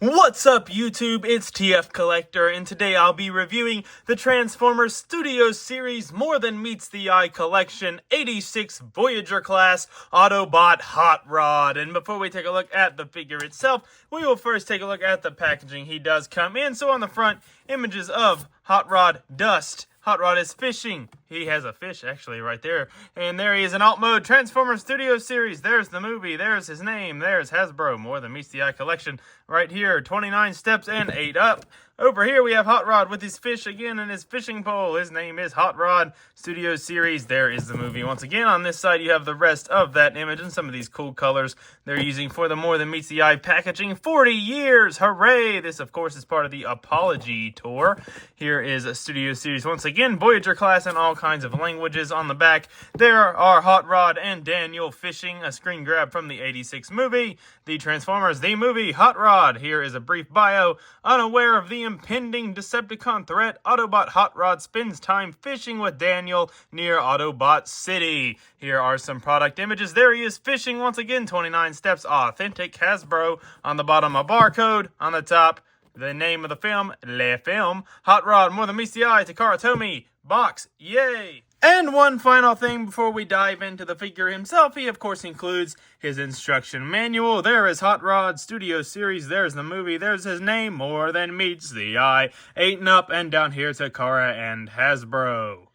What's up, YouTube? It's TF Collector, and today I'll be reviewing the Transformers Studios series More Than Meets the Eye Collection 86 Voyager class Autobot Hot Rod. And before we take a look at the figure itself, we will first take a look at the packaging he does come in. So on the front, images of Hot Rod Dust. Hot Rod is fishing. He has a fish, actually, right there. And there he is in alt mode. Transformers Studios series. There's the movie. There's his name. There's Hasbro. More Than Meets the Eye collection. Right here. 29 steps and 8 up. Over here, we have Hot Rod with his fish again and his fishing pole. His name is Hot Rod Studios series. There is the movie. Once again, on this side, you have the rest of that image and some of these cool colors they're using for the More Than Meets the Eye packaging. 40 years. Hooray. This, of course, is part of the Apology Tour. Here is a Studio series. Once again, Voyager class in all kinds of languages. On the back, there are Hot Rod and Daniel fishing. A screen grab from the 86 movie. The Transformers, the movie, Hot Rod. Here is a brief bio. Unaware of the impending Decepticon threat, Autobot Hot Rod spends time fishing with Daniel near Autobot City. Here are some product images. There he is fishing once again. 29 steps. Authentic Hasbro. On the bottom, a barcode. On the top, the name of the film, Le Film. Hot Rod, More Than Meets the Eye, Takara Tomy. Box. Yay! And one final thing before we dive into the figure himself, he of course includes his instruction manual. There is Hot Rod Studio series, there's the movie, there's his name, More Than Meets the Eye, 8 and up, and down here Takara and Hasbro.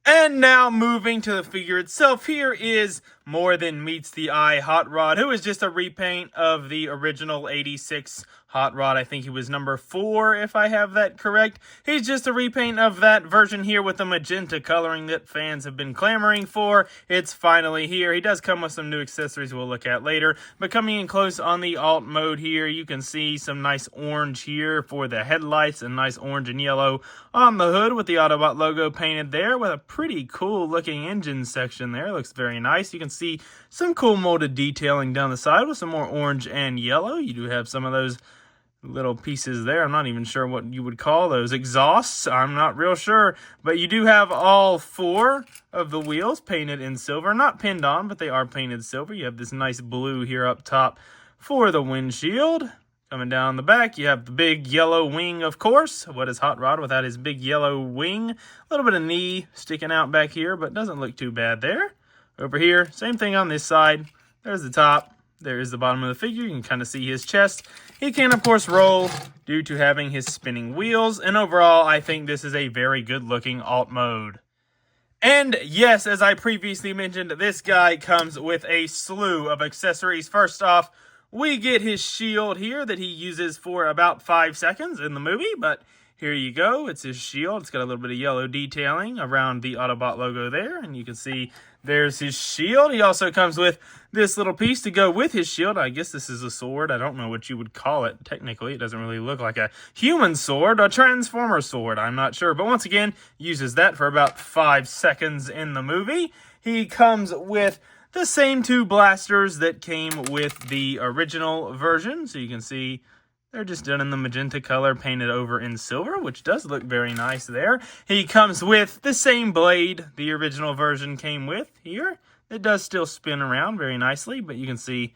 And now moving to the figure itself, here is More Than Meets the Eye Hot Rod, who is just a repaint of the original 86 Hot Rod. I think he was number 4, if I have that correct. He's just a repaint of that version here with the magenta coloring that fans have been clamoring for. It's finally here. He does come with some new accessories we'll look at later. But coming in close on the alt mode here, you can see some nice orange here for the headlights and nice orange and yellow on the hood with the Autobot logo painted there with a pretty cool looking engine section there. Looks very nice. You can see some cool molded detailing down the side with some more orange and yellow. You do have some of those little pieces there. I'm not even sure what you would call those. Exhausts? I'm not real sure. But you do have all 4 of the wheels painted in silver. Not pinned on, but they are painted silver. You have this nice blue here up top for the windshield. Coming down the back, you have the big yellow wing, of course. What is Hot Rod without his big yellow wing? A little bit of knee sticking out back here, but doesn't look too bad there. Over here, same thing on this side. There's the top. There is the bottom of the figure. You can kind of see his chest. He can, of course, roll due to having his spinning wheels. And overall, I think this is a very good-looking alt mode. And yes, as I previously mentioned, this guy comes with a slew of accessories. First off, we get his shield here that he uses for about 5 seconds in the movie. But here you go. It's his shield. It's got a little bit of yellow detailing around the Autobot logo there. And you can see there's his shield. He also comes with this little piece to go with his shield. I guess this is a sword. I don't know what you would call it. Technically, it doesn't really look like a human sword, a Transformer sword. I'm not sure. But once again, uses that for about 5 seconds in the movie. He comes with the same 2 blasters that came with the original version. So you can see they're just done in the magenta color, painted over in silver, which does look very nice there. He comes with the same blade the original version came with here. It does still spin around very nicely, but you can see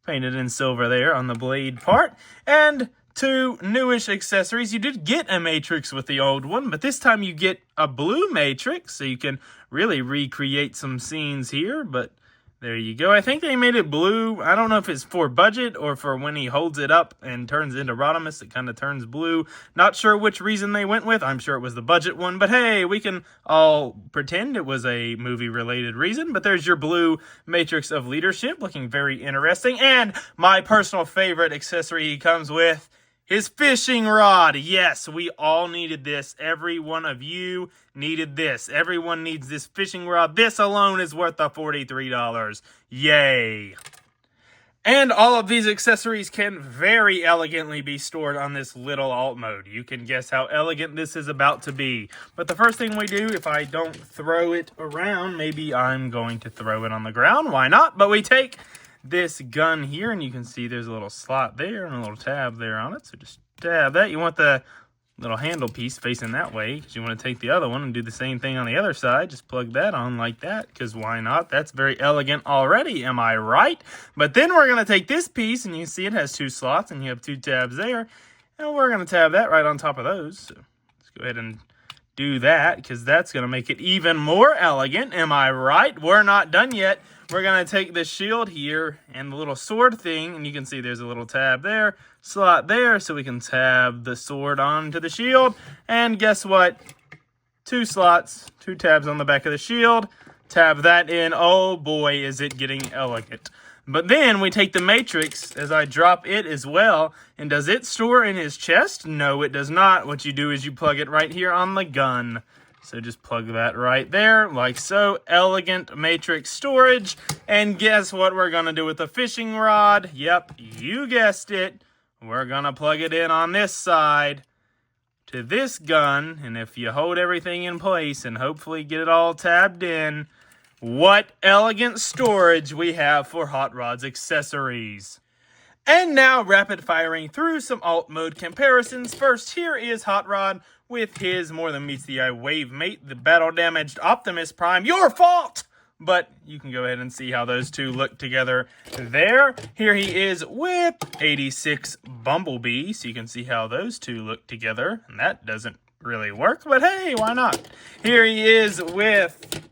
painted in silver there on the blade part. And 2 newish accessories. You did get a matrix with the old one, but this time you get a blue matrix, so you can really recreate some scenes here, but there you go. I think they made it blue. I don't know if it's for budget or for when he holds it up and turns into Rodimus, it kind of turns blue. Not sure which reason they went with. I'm sure it was the budget one. But hey, we can all pretend it was a movie-related reason. But there's your blue Matrix of Leadership, looking very interesting. And my personal favorite accessory he comes with, his fishing rod. Yes, we all needed this. Every one of you needed this. Everyone needs this fishing rod. This alone is worth the $43. Yay. And all of these accessories can very elegantly be stored on this little alt mode. You can guess how elegant this is about to be. But the first thing we do, if I don't throw it around, maybe I'm going to throw it on the ground. Why not? But we take this gun here, and you can see there's a little slot there and a little tab there on it. So just tab that. You want the little handle piece facing that way, because you want to take the other one and do the same thing on the other side. Just plug that on like that, because why not? That's very elegant already, am I right? But then we're going to take this piece, and you can see it has 2 slots, and you have 2 tabs there, and we're going to tab that right on top of those. So let's go ahead and do that, because that's going to make it even more elegant, am I right? We're not done yet. We're going to take the shield here and the little sword thing, and you can see there's a little tab there, slot there, so we can tab the sword onto the shield. And guess what? 2 slots, 2 tabs on the back of the shield. Tab that in. Oh boy, is it getting elegant. But then we take the matrix as I drop it as well. And does it store in his chest? No, it does not. What you do is you plug it right here on the gun. So just plug that right there, like so. Elegant matrix storage. And guess what we're going to do with the fishing rod? Yep, you guessed it. We're going to plug it in on this side to this gun. And if you hold everything in place and hopefully get it all tabbed in, what elegant storage we have for Hot Rod's accessories. And now rapid firing through some alt mode comparisons. First, here is Hot Rod with his more than meets the eye wave mate, the battle damaged Optimus Prime. Your fault! But you can go ahead and see how those two look together there. Here he is with 86 Bumblebee, so you can see how those two look together. And that doesn't really work, but hey, why not? Here he is with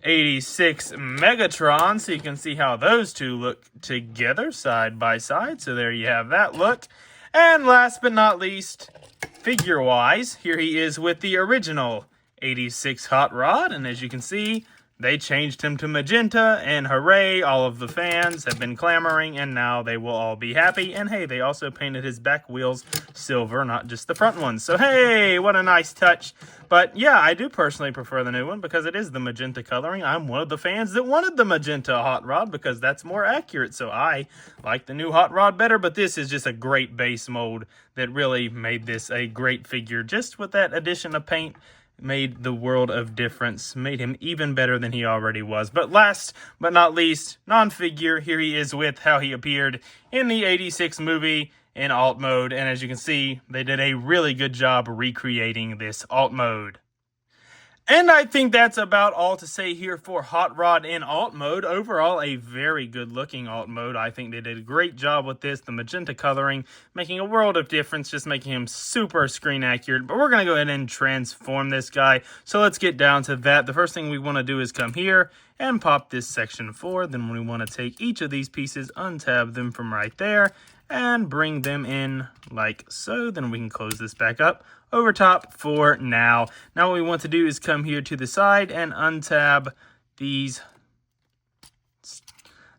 86 Megatron, so you can see how those two look together side by side. So there you have that look. And last but not least, figure-wise, here he is with the original 86 Hot Rod. And as you can see, they changed him to magenta, and hooray, all of the fans have been clamoring, and now they will all be happy. And hey, they also painted his back wheels silver, not just the front ones. So hey, what a nice touch. But yeah, I do personally prefer the new one because it is the magenta coloring. I'm one of the fans that wanted the magenta Hot Rod because that's more accurate. So I like the new Hot Rod better, but this is just a great base mold that really made this a great figure. Just with that addition of paint, made the world of difference, made him even better than he already was. But last but not least, non-figure, here he is with how he appeared in the 86 movie in alt mode. And as you can see, they did a really good job recreating this alt mode. And I think that's about all to say here for Hot Rod in alt mode. Overall, a very good looking alt mode. I think they did a great job with this. The magenta coloring making a world of difference, just making him super screen accurate. But we're going to go ahead and transform this guy. So let's get down to that. The first thing we want to do is come here and pop this section forward. Then we want to take each of these pieces, untab them from right there, and bring them in like so. Then we can close this back up over top for now. Now what we want to do is come here to the side and untab these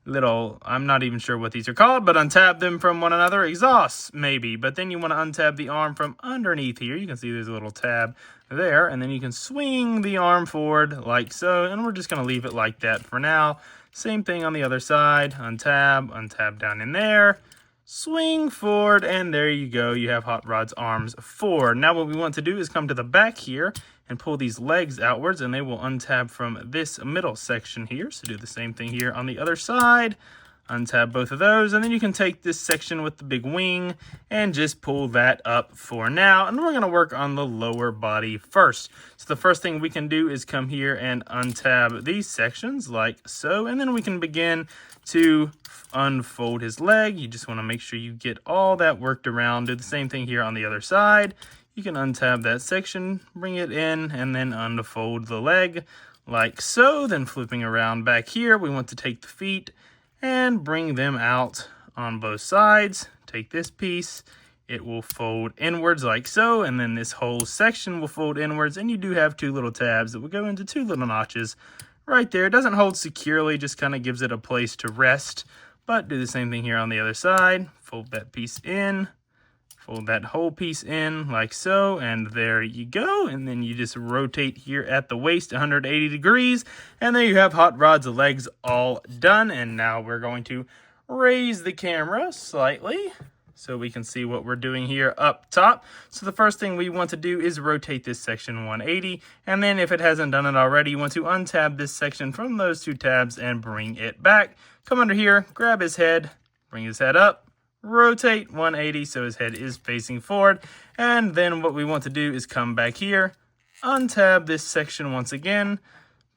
little, I'm not even sure what these are called, but untab them from one another. Exhausts, maybe. But then you want to untab the arm from underneath here. You can see there's a little tab there, and then you can swing the arm forward like so, and we're just going to leave it like that for now. Same thing on the other side. Untab down in there. Swing forward, and there you go. You have Hot Rod's arms forward. Now what we want to do is come to the back here and pull these legs outwards, and they will untab from this middle section here. So do the same thing here on the other side. Untab both of those, and then you can take this section with the big wing and just pull that up for now. And we're going to work on the lower body first. So the first thing we can do is come here and untab these sections like so, and then we can begin to unfold his leg. You just want to make sure you get all that worked around. Do the same thing here on the other side. You can untab that section, bring it in, and then unfold the leg like so. Then flipping around back here, we want to take the feet and bring them out on both sides. Take this piece, it will fold inwards like so, and then this whole section will fold inwards, and you do have 2 little tabs that will go into 2 little notches right there. It doesn't hold securely, just kind of gives it a place to rest. But do the same thing here on the other side. Fold that piece in, fold that whole piece in like so, and there you go. And then you just rotate here at the waist 180 degrees, and there you have Hot Rod's legs all done. And now we're going to raise the camera slightly so we can see what we're doing here up top. So the first thing we want to do is rotate this section 180, and then if it hasn't done it already, you want to untab this section from those 2 tabs and bring it back. Come under here, grab his head, bring his head up, rotate 180 so his head is facing forward. And then what we want to do is come back here, untab this section once again,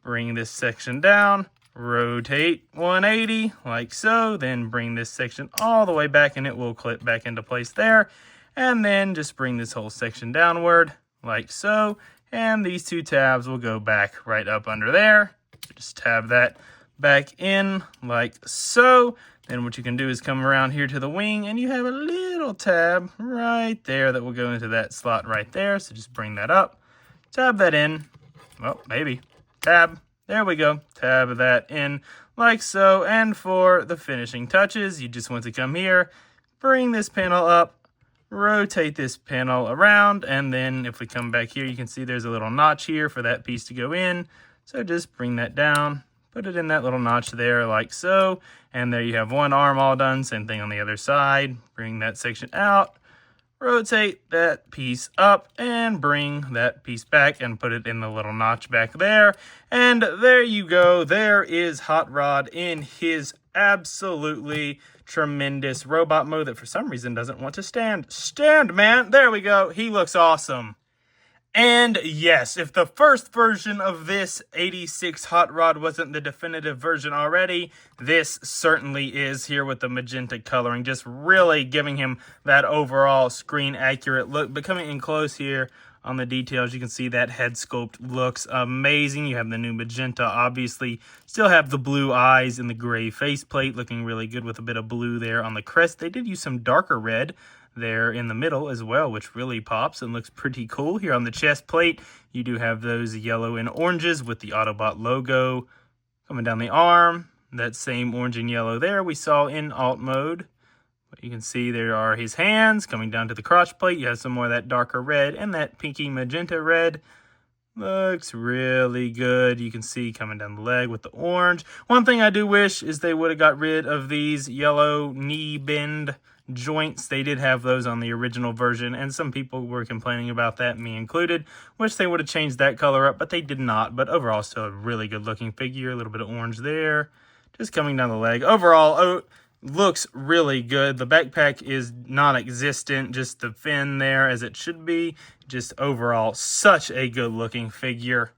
bring this section down, rotate 180 like so, then bring this section all the way back and it will clip back into place there. And then just bring this whole section downward like so. And these two tabs will go back right up under there. Just tab that back in like so. Then what you can do is come around here to the wing and you have a little tab right there that will go into that slot right there. So just bring that up, tab that in. Well, maybe. Tab. There we go. Tab that in like so. And for the finishing touches, you just want to come here, bring this panel up, rotate this panel around, and then if we come back here, you can see there's a little notch here for that piece to go in. So just bring that down, put it in that little notch there like so, and there you have one arm all done. Same thing on the other side. Bring that section out, rotate that piece up, and bring that piece back and put it in the little notch back there. And there you go. There is Hot Rod in his absolutely tremendous robot mode that for some reason doesn't want to stand. Stand, man. There we go. He looks awesome. And yes, if the first version of this 86 Hot Rod wasn't the definitive version already, this certainly is here with the magenta coloring, just really giving him that overall screen accurate look. But coming in close here on the details, you can see that head sculpt looks amazing. You have the new magenta, obviously. Still have the blue eyes and the gray faceplate, looking really good with a bit of blue there on the crest. They did use some darker red there in the middle as well, which really pops and looks pretty cool. Here on the chest plate, you do have those yellow and oranges with the Autobot logo coming down the arm. That same orange and yellow there we saw in alt mode. But you can see there are his hands coming down to the crotch plate. You have some more of that darker red and that pinky magenta red. Looks really good. You can see coming down the leg with the orange. One thing I do wish is they would have got rid of these yellow knee bend joints. They did have those on the original version, and some people were complaining about that, me included. Wish they would have changed that color up, but they did not. But overall, still a really good looking figure. A little bit of orange there, just coming down the leg. Overall, looks really good. The backpack is non-existent, just the fin there as it should be. Just overall, such a good looking figure.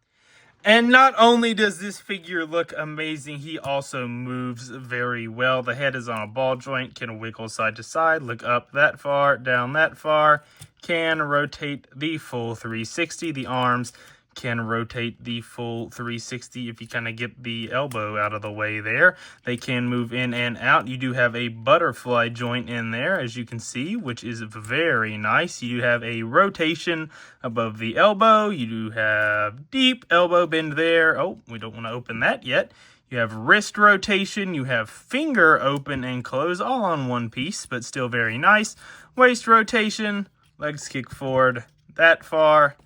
And not only does this figure look amazing, he also moves very well. The head is on a ball joint, can wiggle side to side, look up that far, down that far, can rotate the full 360. The arms can rotate the full 360 if you kind of get the elbow out of the way there. They can move in and out. You do have a butterfly joint in there, as you can see, which is very nice. You have a rotation above the elbow. You do have deep elbow bend there. Oh, we don't want to open that yet. You have wrist rotation. You have finger open and close, all on one piece, but still very nice. Waist rotation. Legs kick forward that far.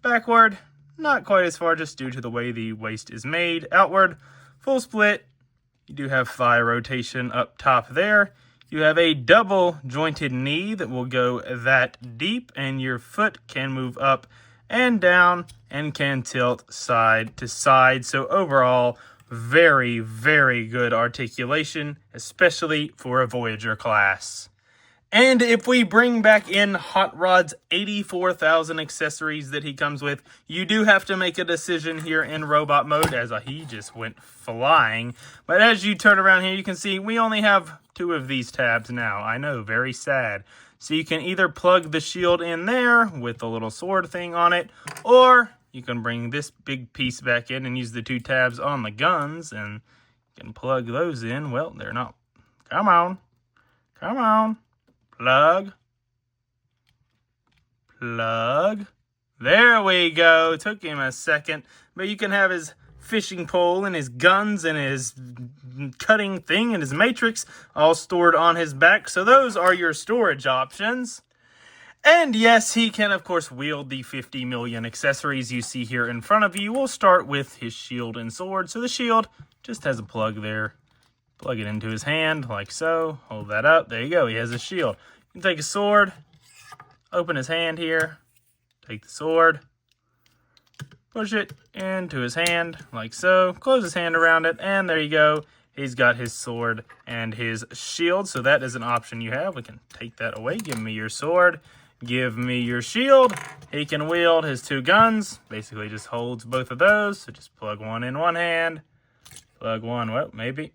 Backward. Not quite as far, just due to the way the waist is made. Outward, full split. You do have thigh rotation up top there. You have a double jointed knee that will go that deep, and your foot can move up and down and can tilt side to side. So overall, very, very good articulation, especially for a Voyager class. And if we bring back in Hot Rod's 84,000 accessories that he comes with, you do have to make a decision here in robot mode, as he just went flying. But as you turn around here, you can see we only have 2 of these tabs now. I know, very sad. So you can either plug the shield in there with the little sword thing on it, or you can bring this big piece back in and use the 2 tabs on the guns, and you can plug those in. Well, they're not. Come on. Come on. Plug. Plug. There we go. Took him a second. But you can have his fishing pole and his guns and his cutting thing and his matrix all stored on his back. So those are your storage options. And yes, he can, of course, wield the 50 million accessories you see here in front of you. We'll start with his shield and sword. So the shield just has a plug there. Plug it into his hand, like so. Hold that up. There you go. He has a shield. You can take a sword, open his hand here, take the sword, push it into his hand, like so. Close his hand around it, and there you go. He's got his sword and his shield, so that is an option you have. We can take that away. Give me your sword. Give me your shield. He can wield his 2 guns. Basically just holds both of those. So just plug one in one hand. Plug one, well, maybe.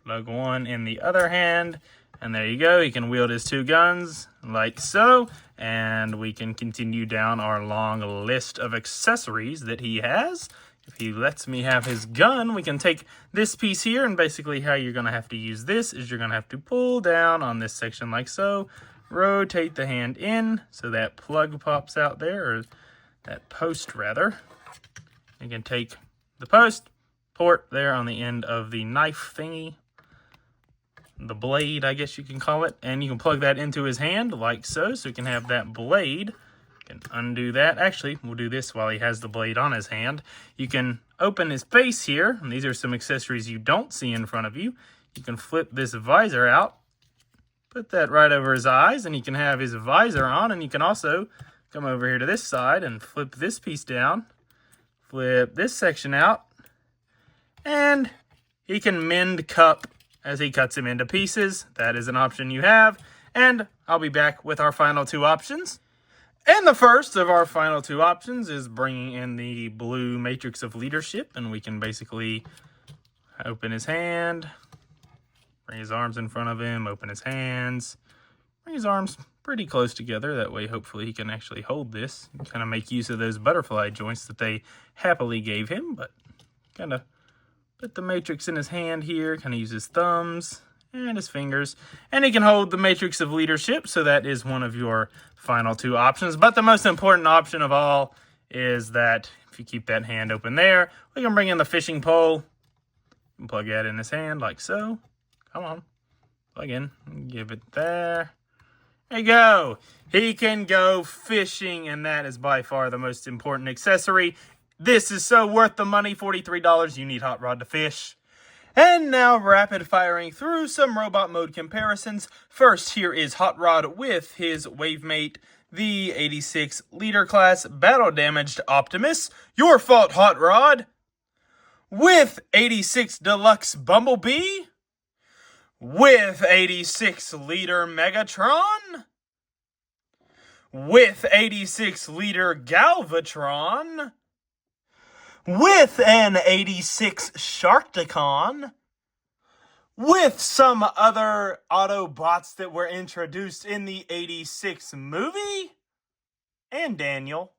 Plug one in the other hand. And there you go. He can wield his 2 guns like so. And we can continue down our long list of accessories that he has. If he lets me have his gun, we can take this piece here. And basically how you're going to have to use this is you're going to have to pull down on this section like so. Rotate the hand in so that plug pops out there, or that post rather. You can take the post, port there on the end of the knife thingy, the blade I guess you can call it, and you can plug that into his hand like so, so you can have that blade. You can undo that. Actually, we'll do this while he has the blade on his hand. You can open his face here, and these are some accessories you don't see in front of you. You can flip this visor out. Put that right over his eyes, and he can have his visor on, and you can also come over here to this side and flip this piece down, flip this section out, and he can mend Cup as he cuts him into pieces. That is an option you have, and I'll be back with our final 2 options. And the first of our final 2 options is bringing in the blue matrix of leadership, and we can basically open his hand, bring his arms in front of him, open his hands, bring his arms pretty close together. That way, hopefully, he can actually hold this and kind of make use of those butterfly joints that they happily gave him. But kind of put the matrix in his hand here, kind of use his thumbs and his fingers. And he can hold the matrix of leadership, so that is one of your final 2 options. But the most important option of all is that if you keep that hand open there, we can bring in the fishing pole and plug that in his hand like so. Come on, plug in, give it there. There you go. He can go fishing, and that is by far the most important accessory. This is so worth the money, $43. You need Hot Rod to fish. And now rapid firing through some robot mode comparisons. First, here is Hot Rod with his wavemate, the 86 Leader Class Battle Damaged Optimus. Your fault, Hot Rod. With 86 Deluxe Bumblebee. With 86 Liter Megatron, with 86 Liter Galvatron, with an 86 Sharkticon, with some other Autobots that were introduced in the 86 movie, and Daniel.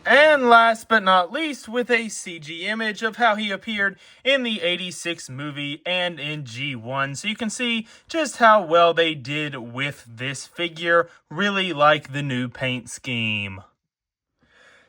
And last but not least, with a CG image of how he appeared in the 86 movie and in G1. So you can see just how well they did with this figure. Really like the new paint scheme.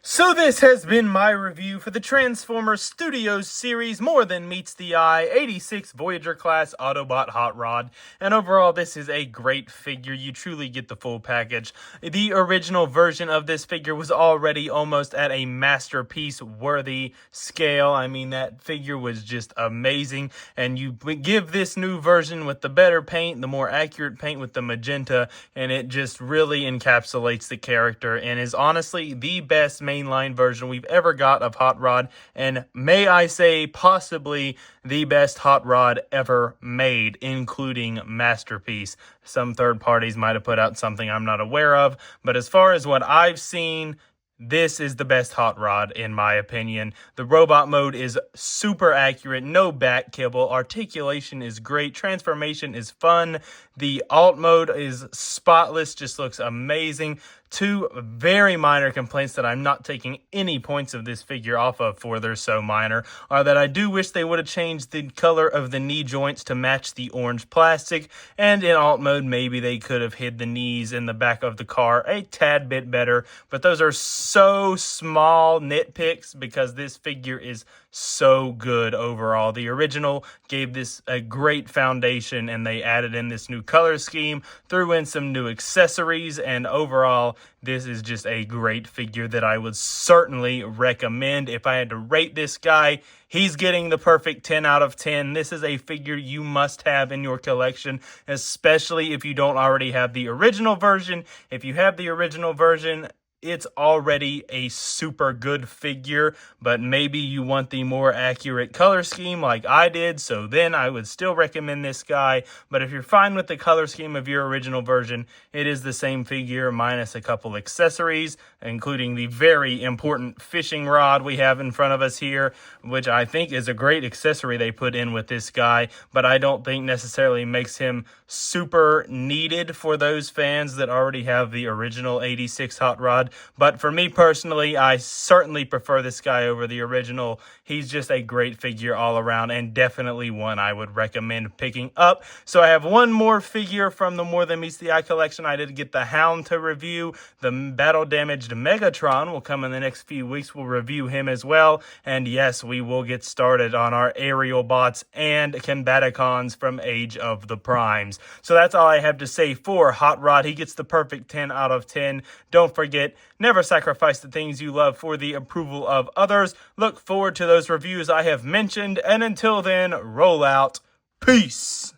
So this has been my review for the Transformers Studios series More Than Meets the Eye 86 Voyager class Autobot Hot Rod. And overall, this is a great figure. You truly get the full package. The original version of this figure was already almost at a masterpiece worthy scale. I mean, that figure was just amazing. And you give this new version with the better paint, the more accurate paint with the magenta, and it just really encapsulates the character and is honestly the best mainline version we've ever got of Hot Rod, and may I say possibly the best Hot Rod ever made, including Masterpiece. Some third parties might have put out something I'm not aware of, but as far as what I've seen, this is the best Hot Rod, in my opinion. The robot mode is super accurate, no back kibble, articulation is great, transformation is fun, the alt mode is spotless, just looks amazing. 2 very minor complaints that I'm not taking any points of this figure off of for they're so minor are that I do wish they would have changed the color of the knee joints to match the orange plastic, and in alt mode maybe they could have hid the knees in the back of the car a tad bit better, but those are so small nitpicks because this figure is so good overall. The original gave this a great foundation, and they added in this new color scheme, threw in some new accessories, and overall this is just a great figure that I would certainly recommend. If I had to rate this guy, he's getting the perfect 10 out of 10. This is a figure you must have in your collection, especially if you don't already have the original version. If you have the original version, it's already a super good figure, but maybe you want the more accurate color scheme like I did, so then I would still recommend this guy. But if you're fine with the color scheme of your original version, it is the same figure minus a couple accessories, including the very important fishing rod we have in front of us here, which I think is a great accessory they put in with this guy, but I don't think necessarily makes him super needed for those fans that already have the original 86 Hot Rod. But for me personally, I certainly prefer this guy over the original. He's just a great figure all around, and definitely one I would recommend picking up. So I have one more figure from the More Than Meets the Eye collection. I did get the Hound to review. The battle damaged Megatron will come in the next few weeks. We'll review him as well. And yes, we will get started on our aerial bots and Combaticons from Age of the Primes. So that's all I have to say for Hot Rod. He gets the perfect 10 out of 10. Don't forget, never sacrifice the things you love for the approval of others. Look forward to those reviews I have mentioned, and until then, roll out. Peace.